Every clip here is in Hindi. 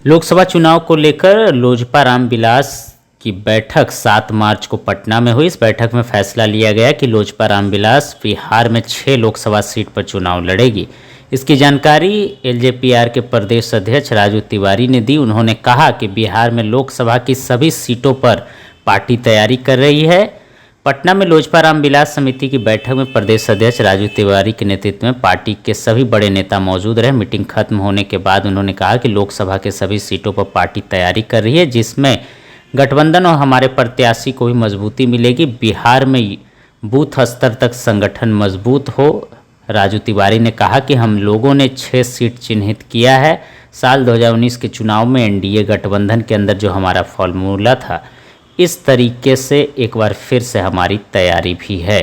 लोकसभा चुनाव को लेकर लोजपा रामविलास की बैठक 7 मार्च को पटना में हुई। इस बैठक में फैसला लिया गया कि लोजपा रामविलास बिहार में 6 लोकसभा सीट पर चुनाव लड़ेगी। इसकी जानकारी एलजेपीआर के प्रदेश अध्यक्ष राजू तिवारी ने दी। उन्होंने कहा कि बिहार में लोकसभा की सभी सीटों पर पार्टी तैयारी कर रही है। पटना में लोजपा रामविलास समिति की बैठक में प्रदेश अध्यक्ष राजू तिवारी के नेतृत्व में पार्टी के सभी बड़े नेता मौजूद रहे। मीटिंग खत्म होने के बाद उन्होंने कहा कि लोकसभा के सभी सीटों पर पार्टी तैयारी कर रही है, जिसमें गठबंधन और हमारे प्रत्याशी को भी मजबूती मिलेगी। बिहार में बूथ स्तर तक संगठन मजबूत हो। राजू तिवारी ने कहा कि हम लोगों ने 6 सीट चिन्हित किया है। साल 2019 के चुनाव में एनडीए गठबंधन के अंदर जो हमारा फॉर्मूला था, इस तरीके से एक बार फिर से हमारी तैयारी भी है।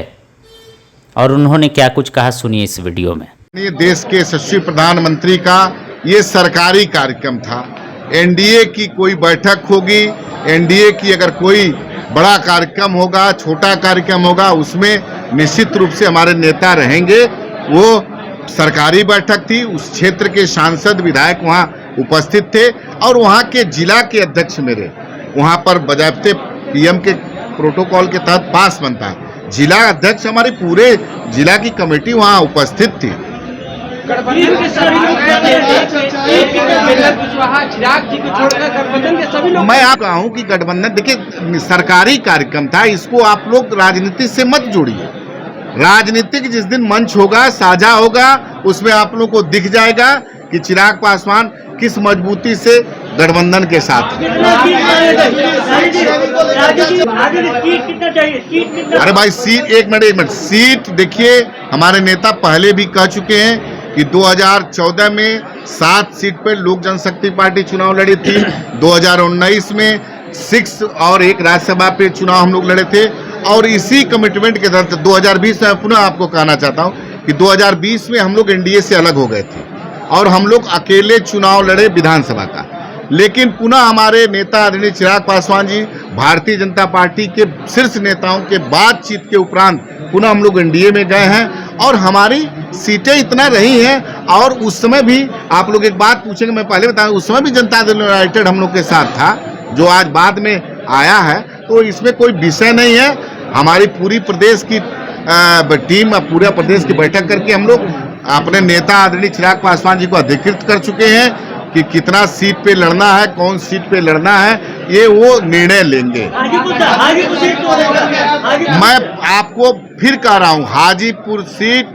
और उन्होंने क्या कुछ कहा, सुनिए इस वीडियो में। देश के यशस्वी प्रधानमंत्री का ये सरकारी कार्यक्रम था। एनडीए की कोई बैठक होगी, एनडीए की अगर कोई बड़ा कार्यक्रम होगा, छोटा कार्यक्रम होगा, उसमें निश्चित रूप से हमारे नेता रहेंगे। वो सरकारी बैठक थी, उस क्षेत्र के सांसद विधायक वहाँ उपस्थित थे और वहाँ के जिला के अध्यक्ष मेरे वहाँ पर बजाबते पीएम के प्रोटोकॉल के तहत पास बनता है। जिला अध्यक्ष हमारे पूरे जिला की कमेटी वहाँ उपस्थित थी। मैं आप कहा हूँ कि गठबंधन, देखिए सरकारी कार्यक्रम था, इसको आप लोग राजनीति से मत जोड़िए। राजनीतिक जिस दिन मंच होगा, साझा होगा, उसमें आप लोगों को दिख जाएगा कि चिराग पासवान किस मजबूती से गठबंधन के साथ। अरे भाई सीट, एक मिनट, सीट देखिए, हमारे नेता पहले भी कह चुके हैं कि 2014 में 7 सीट पर लोक जनशक्ति पार्टी चुनाव लड़ी थी। 2019 में 6 और 1 राज्यसभा पे चुनाव हम लोग लड़े थे। और इसी कमिटमेंट के तहत 2020 में पुनः आपको कहना चाहता हूँ कि 2020 में हम लोग एनडीए से अलग हो गए थे और हम लोग अकेले चुनाव लड़े विधानसभा का। लेकिन पुनः हमारे नेता आदरणीय चिराग पासवान जी भारतीय जनता पार्टी के शीर्ष नेताओं के बातचीत के उपरांत पुनः हम लोग एनडीए में गए हैं और हमारी सीटें इतना रही हैं। और उस समय भी आप लोग एक बात पूछेंगे, मैं पहले बताऊं, उस समय भी जनता दल यूनाइटेड हम लोग के साथ था, जो आज बाद में आया है। तो इसमें कोई विषय नहीं है। हमारी पूरी प्रदेश की टीम, पूरे प्रदेश की बैठक करके हम लोग अपने नेता आदरणीय चिराग पासवान जी को अधिकृत कर चुके हैं कि कितना सीट पे लड़ना है, कौन सीट पे लड़ना है, ये वो निर्णय लेंगे। मैं आपको फिर कह रहा हूं, हाजीपुर सीट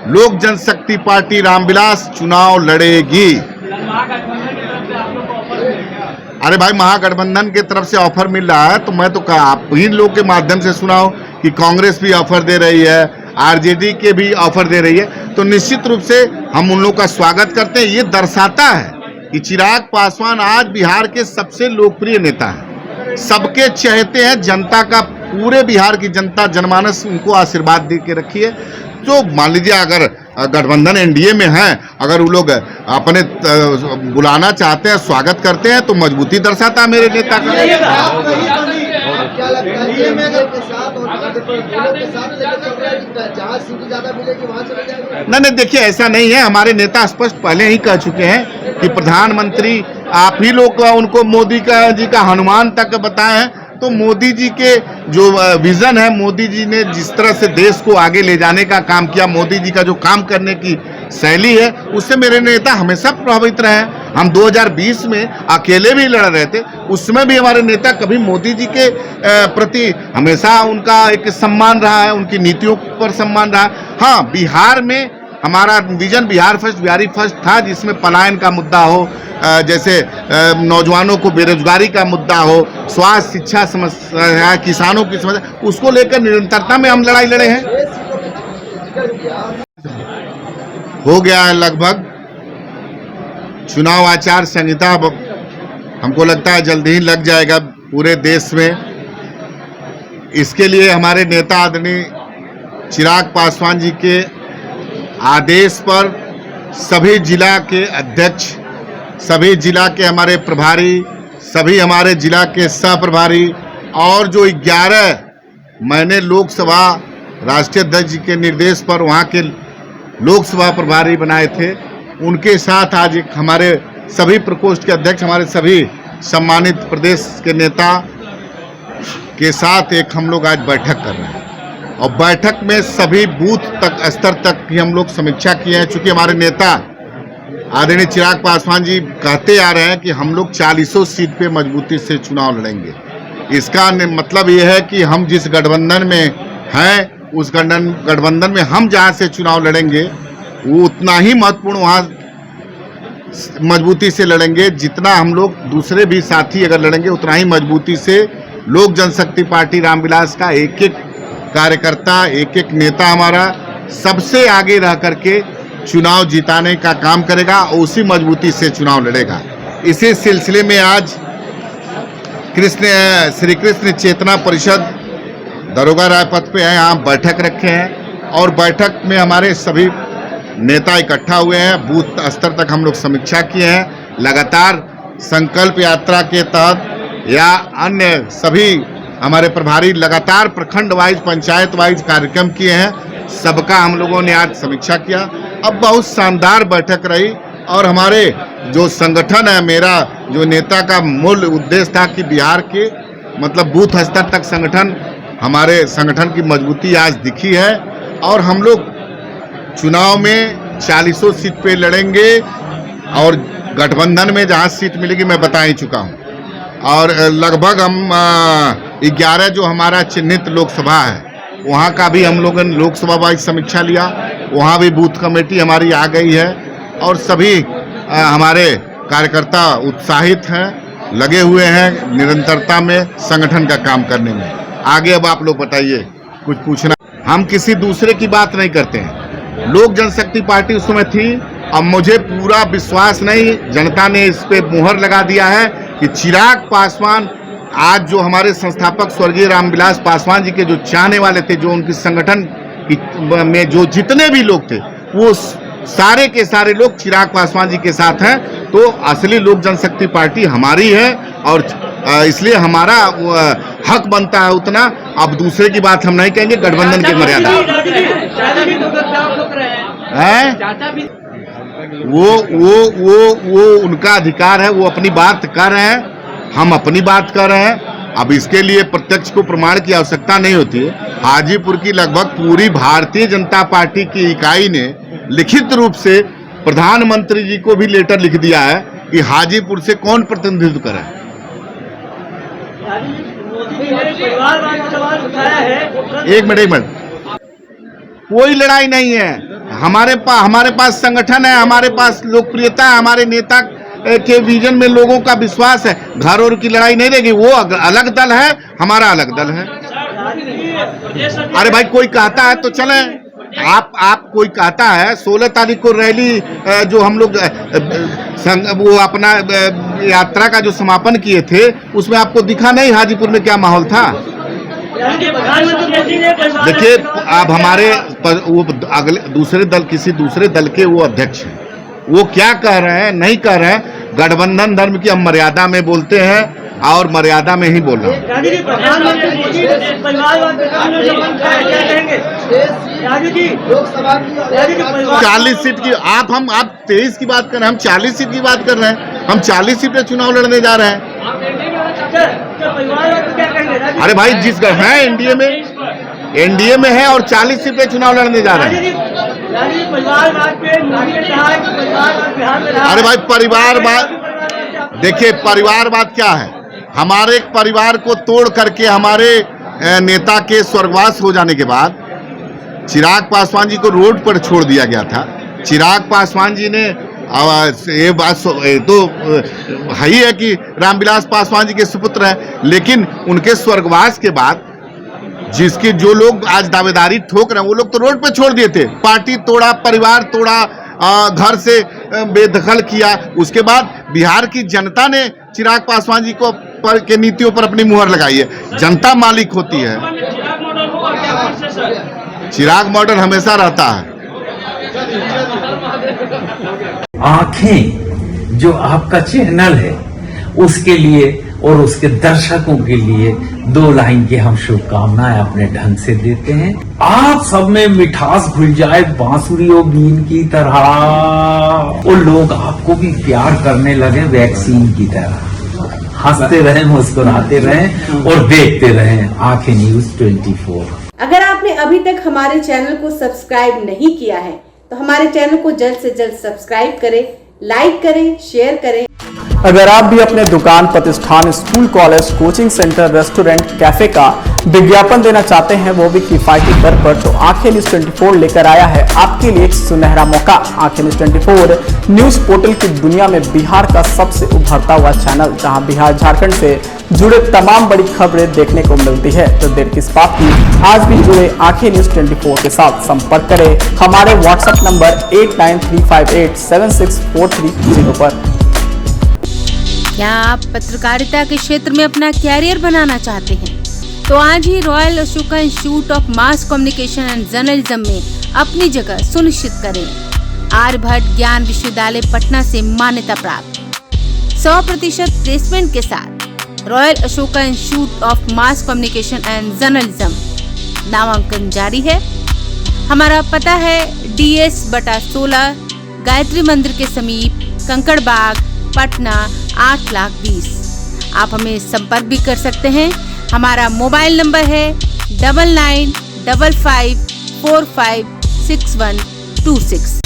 लोक जनशक्ति पार्टी रामविलास चुनाव लड़ेगी। अरे भाई, महागठबंधन के तरफ से ऑफर मिल रहा है, तो मैं तो आप ही लोग के माध्यम से सुनाओ कि कांग्रेस भी ऑफर दे रही है, आरजेडी के भी ऑफर दे रही है। तो निश्चित रूप से हम उन लोगों का स्वागत करते हैं। ये दर्शाता है कि चिराग पासवान आज बिहार के सबसे लोकप्रिय नेता हैं, सबके चहेते हैं। जनता का, पूरे बिहार की जनता, जनमानस उनको आशीर्वाद दे के रखी है। तो मान लीजिए अगर गठबंधन एनडीए में है, अगर वो लोग अपने बुलाना चाहते हैं, स्वागत करते हैं, तो मजबूती दर्शाता है मेरे नेता का। नहीं, देखिए ऐसा नहीं है। हमारे नेता स्पष्ट पहले ही कह चुके हैं कि प्रधानमंत्री आप ही लोग उनको मोदी जी का हनुमान तक बताए हैं। तो मोदी जी के जो विजन है, मोदी जी ने जिस तरह से देश को आगे ले जाने का काम किया, मोदी जी का जो काम करने की शैली है, उससे मेरे नेता हमेशा प्रभावित रहे हैं। हम 2020 में अकेले भी लड़ रहे थे, उसमें भी हमारे नेता कभी मोदी जी के प्रति हमेशा उनका एक सम्मान रहा है, उनकी नीतियों पर सम्मान रहा है। हाँ, बिहार में हमारा vision Bihar first, Bihari first था, जिसमें पलायन का मुद्दा हो, जैसे नौजवानों को बेरोजगारी का मुद्दा हो, स्वास्थ्य, शिक्षा समस्या, किसानों की समस्या, उसको लेकर निरंतरता में हम लड़ाई लड़े हैं। हो गया है लगभग। चुनाव आचार संहिता हमको लगता है जल्द ही लग जाएगा पूरे देश में। इसके लिए हमारे नेता आदरणीय चिराग पासवान जी के आदेश पर सभी जिला के अध्यक्ष, सभी जिला के हमारे प्रभारी, सभी हमारे जिला के सह प्रभारी और जो 11 मैंने लोकसभा राष्ट्रीय अध्यक्ष जी के निर्देश पर वहाँ के लोकसभा प्रभारी बनाए थे, उनके साथ आज एक हमारे सभी प्रकोष्ठ के अध्यक्ष, हमारे सभी सम्मानित प्रदेश के नेता के साथ एक हम लोग आज बैठक कर रहे हैं और बैठक में सभी बूथ तक स्तर तक की हम लोग समीक्षा किए हैं। चूंकि हमारे नेता आदरणीय चिराग पासवान जी कहते आ रहे हैं कि हम लोग 40 सीट पे मजबूती से चुनाव लड़ेंगे। इसका मतलब ये है कि हम जिस गठबंधन में हैं उस गठबंधन में हम जहां से चुनाव लड़ेंगे वो उतना ही महत्वपूर्ण वहां मजबूती से लड़ेंगे जितना हम लोग दूसरे भी साथी अगर लड़ेंगे उतना ही मजबूती से लोक जनशक्ति पार्टी रामविलास का एक एक कार्यकर्ता, एक एक नेता हमारा सबसे आगे रह करके चुनाव जिताने का काम करेगा और उसी मजबूती से चुनाव लड़ेगा। इसी सिलसिले में आज श्री कृष्ण चेतना परिषद दरोगा राय पथ पे है, यहाँ बैठक रखे हैं और बैठक में हमारे सभी नेता इकट्ठा हुए हैं। बूथ स्तर तक हम लोग समीक्षा किए हैं। लगातार संकल्प यात्रा के तहत या अन्य सभी हमारे प्रभारी लगातार प्रखंड वाइज, पंचायत वाइज कार्यक्रम किए हैं। सबका हम लोगों ने आज समीक्षा किया। अब बहुत शानदार बैठक रही और हमारे जो संगठन है, मेरा जो नेता का मूल उद्देश्य था कि बिहार के मतलब बूथ स्तर तक संगठन, हमारे संगठन की मजबूती आज दिखी है और हम लोग चुनाव में 40 सीट पे लड़ेंगे और गठबंधन में जहां सीट मिलेगी मैं बता ही चुका हूं। और लगभग हम 11 जो हमारा चिन्हित लोकसभा है वहां का भी हम लोगों ने लोकसभा वाइज समीक्षा लिया। वहां भी बूथ कमेटी हमारी आ गई है और सभी हमारे कार्यकर्ता उत्साहित हैं, लगे हुए हैं निरंतरता में संगठन का काम करने में। आगे अब आप लोग बताइए, कुछ पूछना। हम किसी दूसरे की बात नहीं करते हैं। लोक जनशक्ति पार्टी उस समय थी, अब मुझे पूरा विश्वास नहीं, जनता ने इस पे मुहर लगा दिया है कि चिराग पासवान आज जो हमारे संस्थापक स्वर्गीय रामविलास पासवान जी के जो चाहने वाले थे, जो उनकी संगठन में जो जितने भी लोग थे वो सारे के सारे लोग चिराग पासवान जी के साथ हैं। तो असली लोक जनशक्ति पार्टी हमारी है और इसलिए हमारा हक बनता है उतना। अब दूसरे की बात हम नहीं कहेंगे, गठबंधन की मर्यादा है। वो उनका अधिकार है, वो अपनी बात कर रहे हैं, हम अपनी बात कर रहे हैं। अब इसके लिए प्रत्यक्ष को प्रमाण की आवश्यकता नहीं होती है। हाजीपुर की लगभग पूरी भारतीय जनता पार्टी की इकाई ने लिखित रूप से प्रधानमंत्री जी को भी लेटर लिख दिया है कि हाजीपुर से कौन प्रतिनिधित्व करे। एक मिनट, कोई लड़ाई नहीं है। हमारे पास संगठन है, हमारे पास लोकप्रियता है, हमारे नेता के विजन में लोगों का विश्वास है। घर और की लड़ाई नहीं रहेगी। वो अलग दल है, हमारा अलग दल है। अरे भाई, कोई कहता है तो चले। आप कोई कहता है 16 तारीख को रैली जो हम लोग वो अपना यात्रा का जो समापन किए थे उसमें आपको दिखा नहीं हाजीपुर में क्या माहौल था? देखिए, अब हमारे वो अगले दूसरे दल, किसी दूसरे दल के वो अध्यक्ष हैं, वो क्या कह रहे हैं नहीं कह रहे हैं। गठबंधन धर्म की हम मर्यादा में बोलते हैं और मर्यादा में ही बोल रहा हूँ। 40 सीट की आप 23 की बात कर रहे हैं, हम 40 सीट की बात कर रहे हैं। हम 40 सीट पे चुनाव लड़ने जा रहे हैं। अरे भाई, जिस है एनडीए में है और 40 सीट पे चुनाव लड़ने जा रहे हैं। अरे भाई, परिवारवाद, देखिए परिवारवाद क्या है। हमारे परिवार को तोड़ करके हमारे नेता के स्वर्गवास हो जाने के बाद चिराग पासवान जी को रोड पर छोड़ दिया गया था। चिराग पासवान जी ने ये बात तो है ही है कि रामविलास पासवान जी के सुपुत्र हैं, लेकिन उनके स्वर्गवास के बाद जिसकी जो लोग आज दावेदारी ठोक रहे हैं वो लोग तो रोड पे छोड़ दिए थे। पार्टी तोड़ा, परिवार तोड़ा, घर से बेदखल किया। उसके बाद बिहार की जनता ने चिराग पासवान जी को के नीतियों पर अपनी मुहर लगाई है। जनता मालिक होती है। चिराग मॉडल हमेशा रहता है। आंखें जो आपका चैनल है उसके लिए और उसके दर्शकों के लिए 2 लाइन की हम शुभकामनाएं अपने ढंग से देते हैं। आप सब में मिठास घुल जाए बांसुरी और बीन की तरह, और लोग आपको भी प्यार करने लगे वैक्सीन की तरह। हंसते रहें, मुस्कुराते रहें और देखते रहें आंखें न्यूज 24। अगर आपने अभी तक हमारे चैनल को सब्सक्राइब नहीं किया है तो हमारे चैनल को जल्द से जल्द सब्सक्राइब करें, लाइक करें, शेयर करें। अगर आप भी अपने दुकान, प्रतिष्ठान, school, college, coaching centre, restaurant, cafe का विज्ञापन देना चाहते हैं, वो भी किफायती दर पर, तो आंखें न्यूज 24 लेकर आया है आपके लिए एक सुनहरा मौका। आंखें न्यूज 24 न्यूज पोर्टल की दुनिया में बिहार का सबसे उभरता हुआ चैनल, जहां बिहार झारखंड से जुड़े तमाम बड़ी खबरें देखने को मिलती है। तो देर किस बात की, आज भी जुड़े आंखें न्यूज 24 के साथ संपर्क करें हमारे व्हाट्सएप नंबर 8935876430 पर। क्या आप पत्रकारिता के क्षेत्र में अपना कैरियर बनाना चाहते हैं? तो आज ही royal Ashoka institute of mass communication and journalism में अपनी जगह सुनिश्चित करें। आर्यभट्ट ज्ञान विश्वविद्यालय पटना से मान्यता प्राप्त 100% प्लेसमेंट के साथ royal Ashoka institute of mass communication and journalism नामांकन जारी है। हमारा पता है DS/16 गायत्री मंदिर के समीप, कंकड़ बाग, पटना 8,20,000। आप हमें संपर्क भी कर सकते हैं। हमारा मोबाइल नंबर है 9955456126।